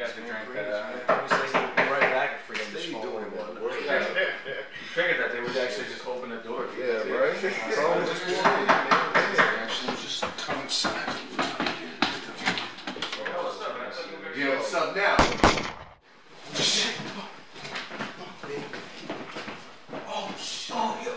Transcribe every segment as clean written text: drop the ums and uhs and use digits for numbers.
guys can drink that. I'm just like, we'll be right back and forget this phone. Figured that they would actually just open the door. Yeah, right? So just walk in, man. Actually, just come inside. Yeah, what's up now? Shit. Oh, shit. Oh, yo.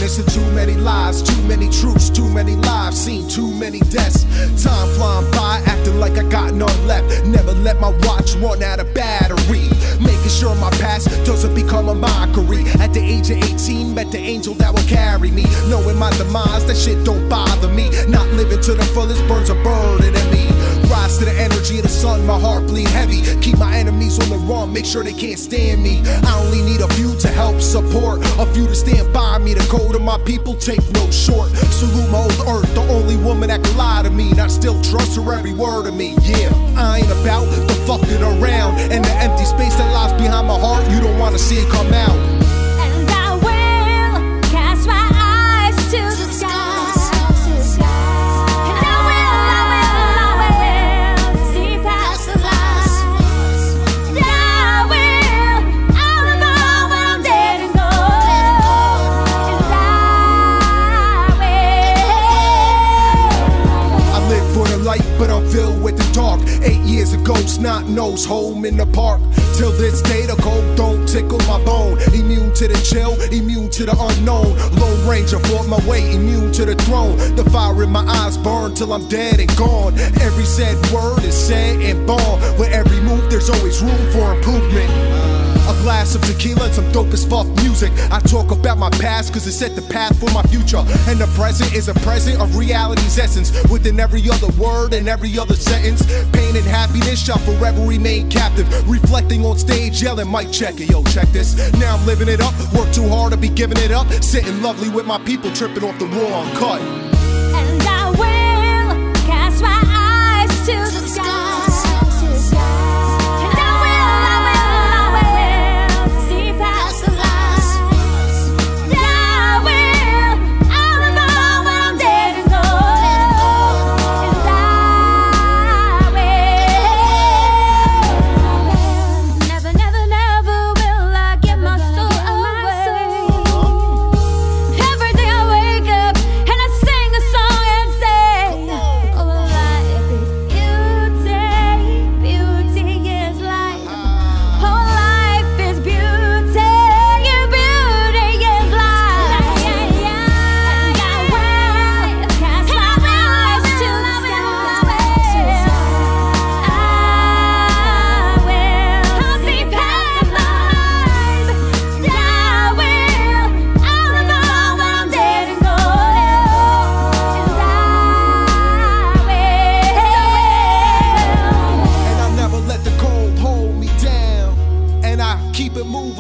To too many lies, too many truths, too many lives, seen too many deaths. Time flying by, acting like I got none left. Never let my watch run out of battery. Making sure my past doesn't become a mockery. At the age of 18, met the angel that will carry me. Knowing my demise, that shit don't bother me. Not living to the fullest burns a burden in me. Rise to the energy of the sun, my heart bleed heavy. Keep my enemies on the run, make sure they can't stand me. I only need a few to help support, a few to stand by me. To go to my people, take no short. Salute my old earth, the only woman that can lie to me. And I still trust her every word of me, yeah. I ain't about the fucking around. And the empty space that lies behind my heart, you don't wanna see it come out. And I will cast my eyes to the sky. But I'm filled with the dark. 8 years ago, snot nose, home in the park. Till this day, the cold don't tickle my bone. Immune to the chill, immune to the unknown. Lone Ranger fought my way, immune to the throne. The fire in my eyes burn till I'm dead and gone. Every said word is said and born. With every move, there's always room for improvement. A glass of tequila and some dope as fuck music. I talk about my past cause it set the path for my future. And the present is a present of reality's essence. Within every other word and every other sentence, pain and happiness shall forever remain captive. Reflecting on stage, yelling, mic check it, yo, check this. Now I'm living it up, work too hard to be giving it up. Sitting lovely with my people, tripping off the raw uncut. And I will cast my eyes to the sky.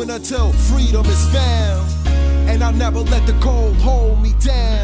Until freedom is found. And I'll never let the cold hold me down.